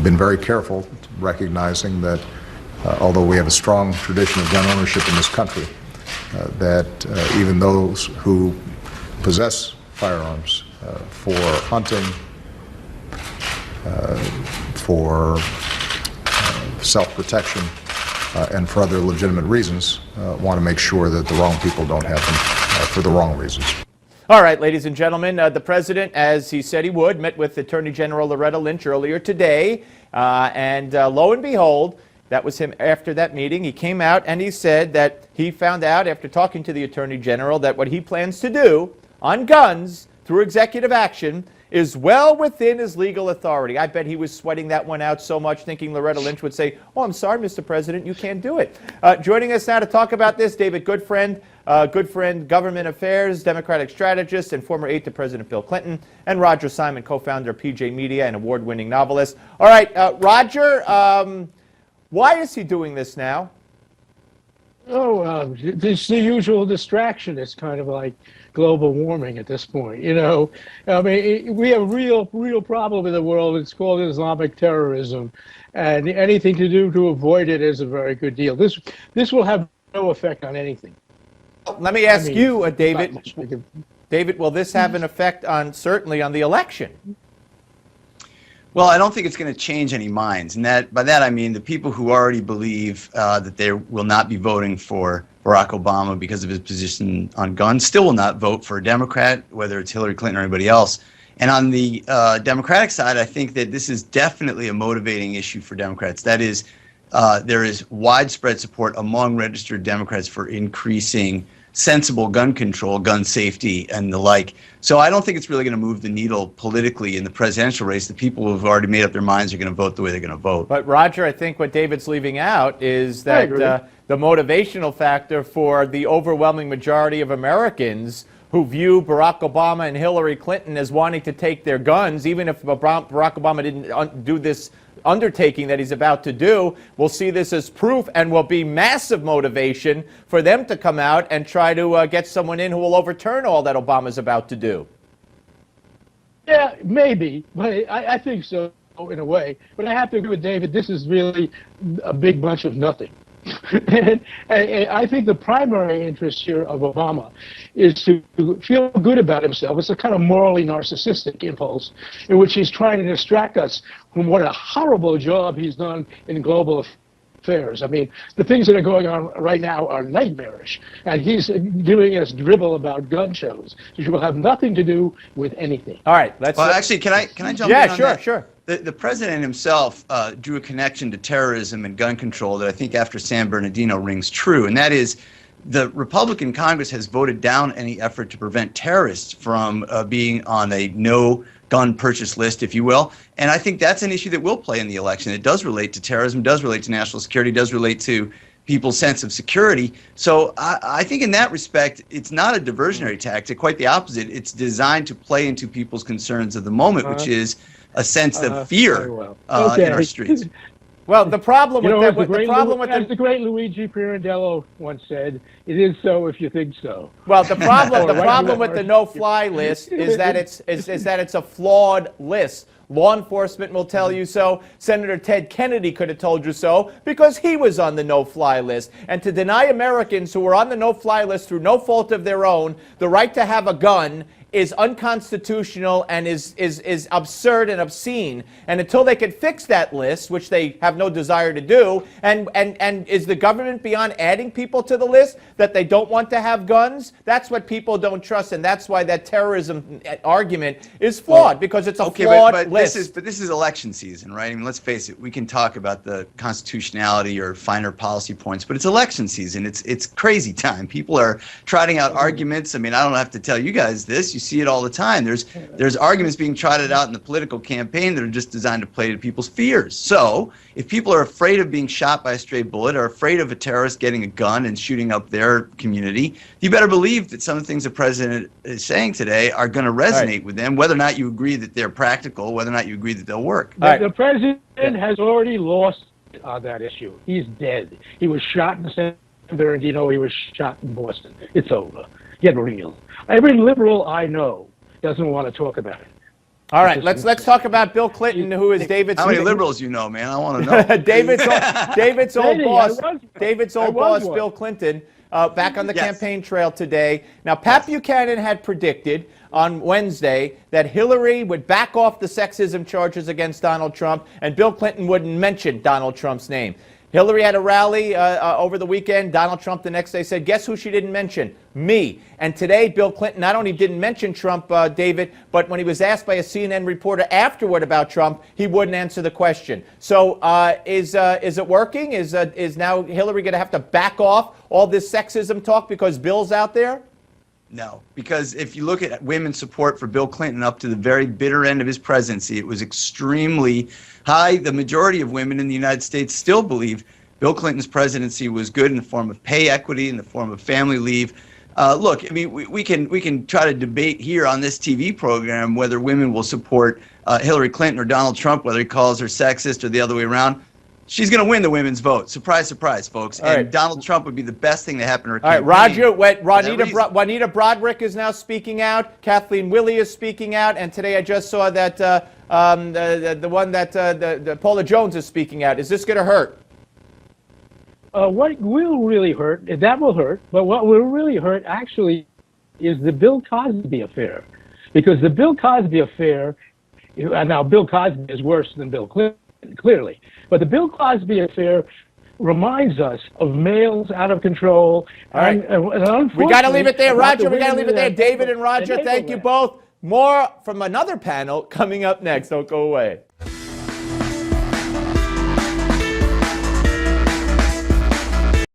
been very careful, recognizing that although we have a strong tradition of gun ownership in this country, that even those who possess firearms for hunting, for self-protection, and for other legitimate reasons, want to make sure that the wrong people don't have them for the wrong reasons. All right, ladies and gentlemen, the president, as he said he would, met with Attorney General Loretta Lynch earlier today, and lo and behold, that was him after that meeting. He came out and he said that he found out after talking to the Attorney General that what he plans to do on guns through executive action is well within his legal authority. I bet he was sweating that one out so much, thinking Loretta Lynch would say, "Oh, I'm sorry, Mr. President, you can't do it." Joining us now to talk about this, David Goodfriend, Goodfriend Government Affairs, Democratic strategist and former aide to President Bill Clinton, and Roger Simon, co-founder of PJ Media and award-winning novelist. All right, Roger, why is he doing this now? Oh, it's the usual distraction. It's kind of like global warming at this point. You know, I mean, we have a real problem in the world. It's called Islamic terrorism, and anything to do to avoid it is a very good deal. This will have no effect on anything. Let me ask you, David. David, will this have an effect on certainly on the election? Well, I don't think it's going to change any minds, and by that I mean the people who already believe that they will not be voting for Barack Obama because of his position on guns still will not vote for a Democrat, whether it's Hillary Clinton or anybody else. And on the Democratic side, I think that this is definitely a motivating issue for Democrats. That is, there is widespread support among registered Democrats for increasing sensible gun control, gun safety, and the like. So I don't think it's really going to move the needle politically in the presidential race. The people who have already made up their minds are going to vote the way they're going to vote. But Roger, I think what David's leaving out is that the motivational factor for the overwhelming majority of Americans who view Barack Obama and Hillary Clinton as wanting to take their guns, even if Barack Obama didn't do this undertaking that he's about to do, will see this as proof and will be massive motivation for them to come out and try to get someone in who will overturn all that Obama's about to do. Yeah, maybe, but I think so in a way. But I have to agree with David, this is really a big bunch of nothing. And I think the primary interest here of Obama is to feel good about himself. It's a kind of morally narcissistic impulse in which he's trying to distract us from what a horrible job he's done in global affairs. I mean, the things that are going on right now are nightmarish, and he's giving us dribble about gun shows, which will have nothing to do with anything. All right, let's. Well, actually, can I jump in on that? Yeah, sure. The president himself drew a connection to terrorism and gun control that I think after San Bernardino rings true, and that is the Republican Congress has voted down any effort to prevent terrorists from being on a no gun purchase list, if you will. And I think that's an issue that will play in the election. It does relate to terrorism, does relate to national security, does relate to people's sense of security. So I think in that respect, it's not a diversionary tactic, quite the opposite. It's designed to play into people's concerns of the moment, which is a sense of fear in our streets. Well, the problem with as the great Luigi Pirandello once said, "It is so if you think so." Well, the problem with the no-fly list is that it's a flawed list. Law enforcement will tell you so. Senator Ted Kennedy could have told you so because he was on the no-fly list. And to deny Americans who were on the no-fly list through no fault of their own the right to have a gun is unconstitutional and is absurd and obscene. And until they can fix that list, which they have no desire to do, and is the government beyond adding people to the list that they don't want to have guns? That's what people don't trust, and that's why that terrorism argument is flawed, because it's a flawed list. But this is election season, right? I mean, let's face it, we can talk about the constitutionality or finer policy points, but it's election season. It's crazy time. People are trotting out arguments. I mean, I don't have to tell you guys this. You see it all the time. There's arguments being trotted out in the political campaign that are just designed to play to people's fears. So if people are afraid of being shot by a stray bullet, or afraid of a terrorist getting a gun and shooting up their community, you better believe that some of the things the president is saying today are going to resonate with them, whether or not you agree that they're practical, whether or not you agree that they'll work. The president has already lost on that issue. He's dead. He was shot in San Bernardino. He was shot in Boston. It's over. Get real. Every liberal I know doesn't want to talk about it. All right, let's talk about Bill Clinton, who is David's. How many liberals you know, man? I want to know. David's old boss. David's old boss, one. Bill Clinton, back on the Yes. campaign trail today. Now, Pat Buchanan had predicted on Wednesday that Hillary would back off the sexism charges against Donald Trump, and Bill Clinton wouldn't mention Donald Trump's name. Hillary had a rally over the weekend. Donald Trump the next day said, guess who she didn't mention? Me. And today, Bill Clinton not only didn't mention Trump, David, but when he was asked by a CNN reporter afterward about Trump, he wouldn't answer the question. So is it working? Is now Hillary going to have to back off all this sexism talk because Bill's out there? No, because if you look at women's support for Bill Clinton up to the very bitter end of his presidency, it was extremely high. The majority of women in the United States still believe Bill Clinton's presidency was good in the form of pay equity, in the form of family leave. Look, I mean, we can try to debate here on this TV program whether women will support Hillary Clinton or Donald Trump, whether he calls her sexist or the other way around. She's going to win the women's vote. Surprise, surprise, folks. All and right. Donald Trump would be the best thing to happen to her All right, campaign. Roger, Juanita Broderick is now speaking out. Kathleen Willey is speaking out. And today I just saw that the one that the Paula Jones is speaking out. Is this going to hurt? What will really hurt, that will hurt, but what will really hurt actually is the Bill Cosby affair. Because the Bill Cosby affair, now Bill Cosby is worse than Bill Clinton, clearly, but the Bill Cosby affair reminds us of males out of control. All right. And We got to leave it there, about the Roger. We got to leave it there. women David and Roger, that thank you enable both. More from another panel coming up next. Don't go away.